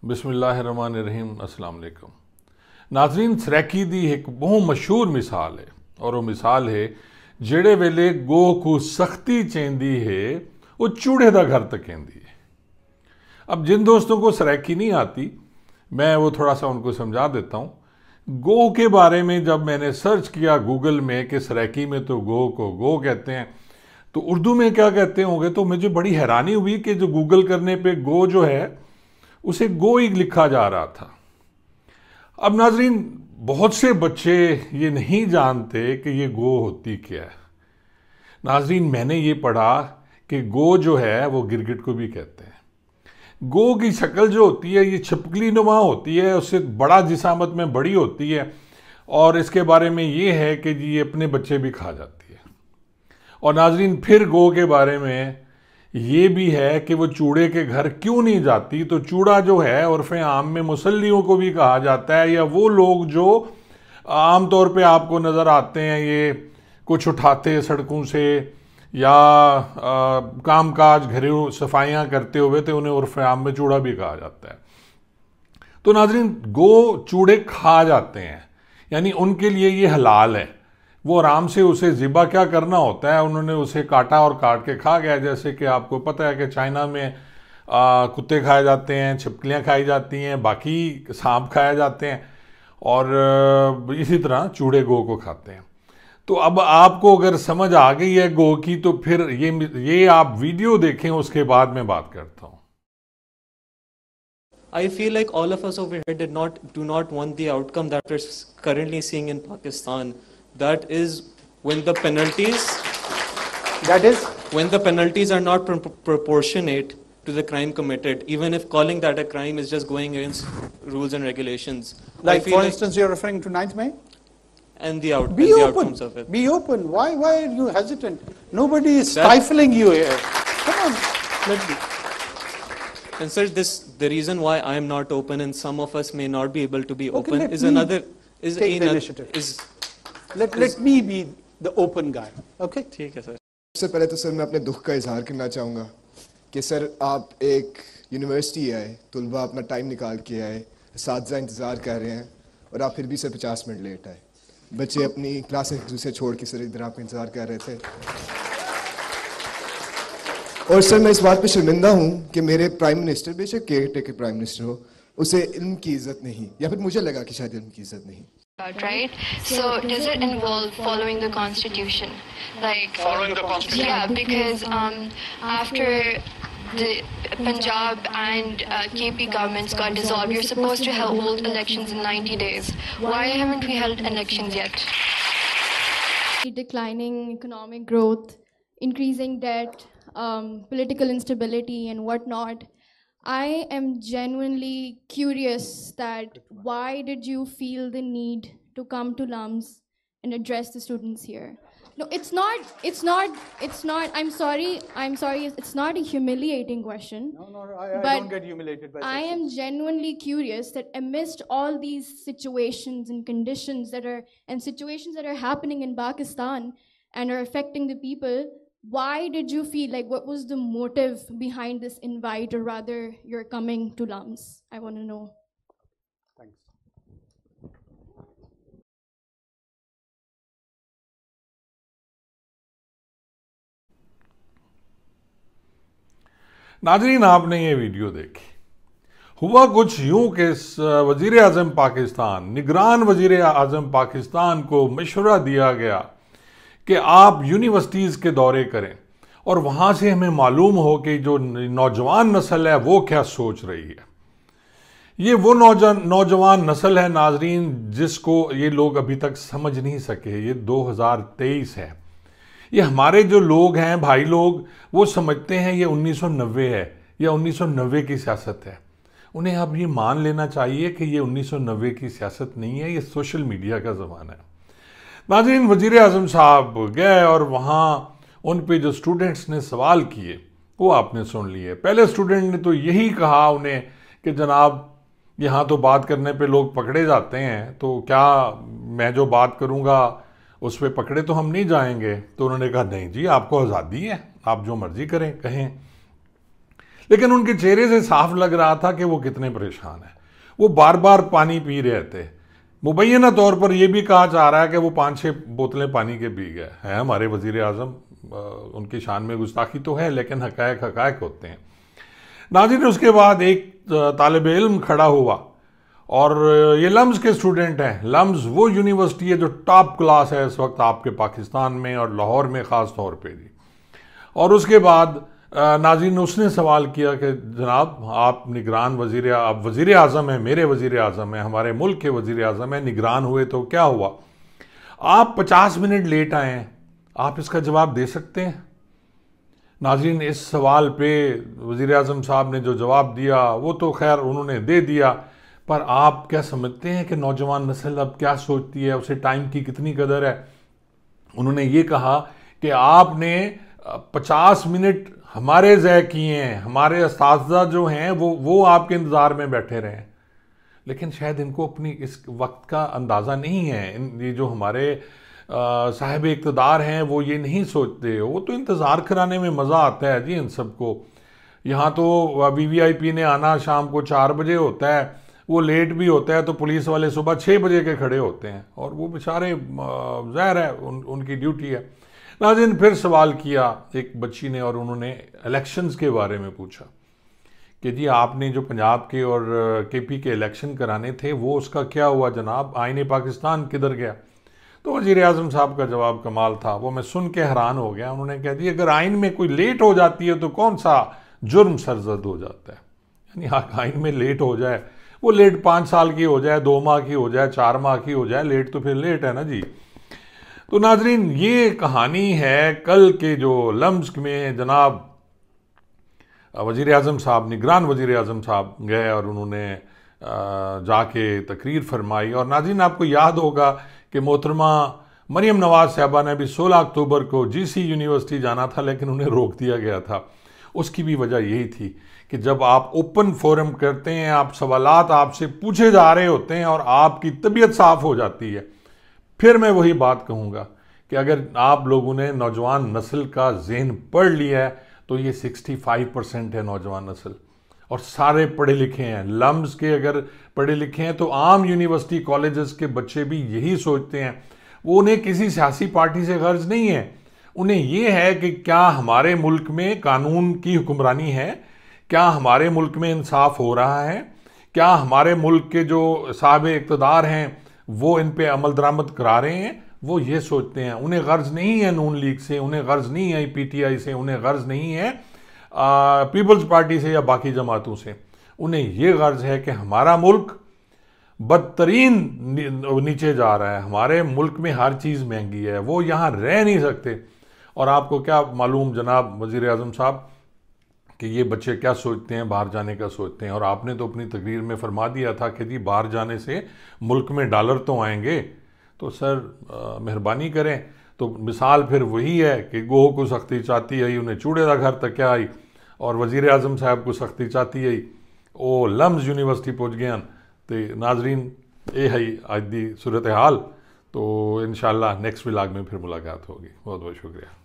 बिस्मिल्लाहिर्रहमानिर्रहीम। अस्सलाम वालेकुम नाज़रीन, सराकी दी एक बहुत मशहूर मिसाल है और वो मिसाल है जेड़े वेले गो को सख्ती चेंदी है वो चूड़े दा घर तक कहती है। अब जिन दोस्तों को सराकी नहीं आती मैं वो थोड़ा सा उनको समझा देता हूँ। गो के बारे में जब मैंने सर्च किया गूगल में कि सराकी में तो गो को गो कहते हैं तो उर्दू में क्या कहते होंगे, तो मुझे बड़ी हैरानी हुई कि जो गूगल करने पे गो जो है उसे गो ही लिखा जा रहा था। अब नाजरीन, बहुत से बच्चे ये नहीं जानते कि ये गो होती क्या है। नाजरीन, मैंने ये पढ़ा कि गो जो है वो गिरगिट को भी कहते हैं। गो की शक्ल जो होती है ये छिपकली नुमा होती है, उससे बड़ा जिसामत में बड़ी होती है और इसके बारे में ये है कि जी ये अपने बच्चे भी खा जाती है। और नाजरीन, फिर गो के बारे में ये भी है कि वो चूड़े के घर क्यों नहीं जाती। तो चूड़ा जो है उर्फ़े आम में मुसल्लियों को भी कहा जाता है, या वो लोग जो आम तौर पे आपको नज़र आते हैं ये कुछ उठाते सड़कों से या काम काज घरेलू सफाइयाँ करते हुए, तो उन्हें उर्फ़े आम में चूड़ा भी कहा जाता है। तो नाजरीन, गो चूड़े खा जाते हैं, यानी उनके लिए ये हलाल है। वो आराम से उसे ज़िबा क्या करना होता है, उन्होंने उसे काटा और काट के खा गया। जैसे कि आपको पता है कि चाइना में कुत्ते खाए जाते हैं, छिपकलियाँ खाई जाती हैं, बाकी सांप खाए जाते हैं और इसी तरह चूड़े गो को खाते हैं। तो अब आपको अगर समझ आ गई है गो की तो फिर ये आप वीडियो देखें, उसके बाद मैं बात करता हूँ। I feel like all of us over here do not want the outcome that we're currently seeing in Pakistan. That is when the penalties are not proportionate to the crime committed, even if calling that a crime is just going against rules and regulations. Like for instance, you're referring to 9th May? And the outcomes of it. Be open. Why are you hesitant? Nobody is stifling you here. Come on, let me. And sir, the reason why I am not open and some of us may not be able to be open is take the initiative. Let me be the open guy. Okay? ठीक है sir. सबसे पहले तो sir मैं अपने दुख का इजहार करना चाहूँगा कि सर आप एक यूनिवर्सिटी आए, तलबा अपना टाइम निकाल के आए, असातिज़ा इंतज़ार कर रहे हैं और आप फिर भी सर 50 मिनट लेट आए। बच्चे अपनी क्लास एक दूसरे छोड़ के सर इधर आपका इंतज़ार कर रहे थे। और सर मैं इस बात पे शर्मिंदा हूँ कि मेरे प्राइम मिनिस्टर, बेशक केयर टेकर प्राइम मिनिस्टर हो, उसे इल्म की इज्जत नहीं, या फिर मुझे लगा कि शायद इल्म की इज्जत नहीं। Right? So does it involve following the constitution? Like following the constitution? Yeah, because after the Punjab and KP governments got dissolved, you're supposed to hold elections in 90 days. Why haven't we held elections yet? Declining economic growth, increasing debt, political instability and whatnot. I am genuinely curious that why did you feel the need to come to LUMS and address the students here? No, it's not, I'm sorry, it's not a humiliating question. No, I don't get humiliated by I am genuinely curious that amidst all these situations and conditions situations that are happening in Pakistan and are affecting the people, why did you feel like, what was the motive behind this invite, or rather you're coming to LUMS? I want to know. Thanks. नाजरीन, आपने ये video देखी। हुआ कुछ यूं कि वजीराज़म पाकिस्तान, निगरान वजीराज़म पाकिस्तान को मशवरा दिया गया कि आप यूनिवर्सिटीज़ के दौरे करें और वहाँ से हमें मालूम हो कि जो नौजवान नस्ल है वो क्या सोच रही है। ये वो नौजवान नस्ल है नाजरीन जिसको ये लोग अभी तक समझ नहीं सके। ये 2023 है। ये हमारे जो लोग हैं, भाई लोग, वो समझते हैं ये 1990 है या 1990 की सियासत है। उन्हें अब ये मान लेना चाहिए कि ये 1990 की सियासत नहीं है, ये सोशल मीडिया का ज़माना है। नाज़रीन, वज़ीर-ए-आज़म साहब गए और वहाँ उन पे जो स्टूडेंट्स ने सवाल किए वो आपने सुन लिए। पहले स्टूडेंट ने तो यही कहा उन्हें कि जनाब यहाँ तो बात करने पे लोग पकड़े जाते हैं, तो क्या मैं जो बात करूँगा उस पर पकड़े तो हम नहीं जाएंगे। तो उन्होंने कहा नहीं जी, आपको आज़ादी है, आप जो मर्ज़ी करें कहें। लेकिन उनके चेहरे से साफ लग रहा था कि वो कितने परेशान हैं। वो बार बार पानी पी रहे थे। मुबैना तौर पर यह भी कहा जा रहा है कि वो 5-6 बोतलें पानी के पी गए हैं। हमारे वज़ीर-ए-आज़म, उनकी शान में गुस्ताखी तो है, लेकिन हकायक हकायक होते हैं। नाज़रीन, उसके बाद एक तालिब इल्म खड़ा हुआ, और ये लम्स के स्टूडेंट हैं। लम्स वो यूनिवर्सिटी है जो टॉप क्लास है इस वक्त आपके पाकिस्तान में और लाहौर में ख़ास तौर पे जी। और उसके बाद नाज़रीन, उसने सवाल किया कि जनाब, आप निगरान वज़ीर, आप वज़ीर-ए-आज़म हैं, मेरे वज़ीर-ए-आज़म हैं, हमारे मुल्क के वज़ीर-ए-आज़म हैं, निगरान हुए तो क्या हुआ? आप 50 मिनट लेट आए हैं, आप इसका जवाब दे सकते हैं? नाज़रीन, इस सवाल पे वज़ीर-ए-आज़म साहब ने जो जवाब दिया वो तो खैर उन्होंने दे दिया, पर आप क्या समझते हैं कि नौजवान नस्ल अब क्या सोचती है, उसे टाइम की कितनी कदर है? उन्होंने ये कहा कि आपने 50 मिनट हमारे ज़ाय किए हैं, हमारे उस्ताज़ा जो हैं वो आपके इंतज़ार में बैठे रहे हैं। लेकिन शायद इनको अपनी इस वक्त का अंदाज़ा नहीं है। ये जो हमारे साहिब इक़्तिदार हैं वो ये नहीं सोचते, वो तो इंतज़ार कराने में मज़ा आता है जी इन सबको। यहाँ तो VVIP ने आना शाम को 4 बजे होता है, वो लेट भी होता है तो पुलिस वाले सुबह 6 बजे के खड़े होते हैं, और वो बेचारे ज़ाहिर है उनकी ड्यूटी है। नाज़रीन, फिर सवाल किया एक बच्ची ने, और उन्होंने इलेक्शंस के बारे में पूछा कि जी आपने जो पंजाब के और KP के इलेक्शन कराने थे वो उसका क्या हुआ जनाब, आईने पाकिस्तान किधर गया? तो वज़ीर-ए-आज़म साहब का जवाब कमाल था, वो मैं सुन के हैरान हो गया। उन्होंने कहा जी अगर आइन में कोई लेट हो जाती है तो कौन सा जुर्म सरजद हो जाता है? यानी आइन में लेट हो जाए, वो लेट 5 साल की हो जाए, 2 माह की हो जाए, 4 माह की हो जाए, लेट तो फिर लेट है ना जी। तो नाजरीन, ये कहानी है कल के जो लम्स में जनाब वज़ीर-ए-आज़म साहब, निगरान वज़ीर-ए-आज़म साहब गए और उन्होंने जाके तकरीर फरमाई। और नाज़रीन, आपको याद होगा कि मोहतरमा मरियम नवाज़ साहबा ने भी 16 अक्टूबर को GC यूनिवर्सिटी जाना था, लेकिन उन्हें रोक दिया गया था। उसकी भी वजह यही थी कि जब आप ओपन फोरम करते हैं, आप सवालात आपसे पूछे जा रहे होते हैं और आपकी तबीयत साफ़ हो जाती है। फिर मैं वही बात कहूँगा कि अगर आप लोगों ने नौजवान नस्ल का ज़हन पढ़ लिया है तो ये 65% है नौजवान नस्ल, और सारे पढ़े लिखे हैं। लम्स के अगर पढ़े लिखे हैं तो आम यूनिवर्सिटी कॉलेजेस के बच्चे भी यही सोचते हैं। वो उन्हें किसी सियासी पार्टी से गर्ज नहीं है, उन्हें ये है कि क्या हमारे मुल्क में कानून की हुक्मरानी है, क्या हमारे मुल्क में इंसाफ हो रहा है, क्या हमारे मुल्क के जो साहिब इक़्तिदार हैं वो इन पे अमल दरामद करा रहे हैं। वो ये सोचते हैं। उन्हें गर्ज नहीं है नून लीग से, उन्हें गर्ज नहीं है PTI से, उन्हें गर्ज नहीं है पीपल्स पार्टी से या बाकी जमातों से। उन्हें ये गर्ज है कि हमारा मुल्क बदतरीन नीचे जा रहा है, हमारे मुल्क में हर चीज़ महंगी है, वो यहाँ रह नहीं सकते। और आपको क्या मालूम जनाब वज़ीर-ए-आज़म साहब कि ये बच्चे क्या सोचते हैं, बाहर जाने का सोचते हैं। और आपने तो अपनी तकरीर में फरमा दिया था कि जी बाहर जाने से मुल्क में डॉलर तो आएंगे। तो सर मेहरबानी करें, तो मिसाल फिर वही है कि गोह को सख्ती चाहती आई, उन्हें चूड़े का घर तक क्या आई, और वज़ीर-ए-आज़म साहब को सख्ती चाहती आई वो लम्स यूनिवर्सिटी पहुँच गए। तो नाजरीन, ये है आज दी सूरत हाल। तो इंशाअल्लाह नेक्स्ट व्लॉग में फिर मुलाकात होगी। बहुत बहुत शुक्रिया।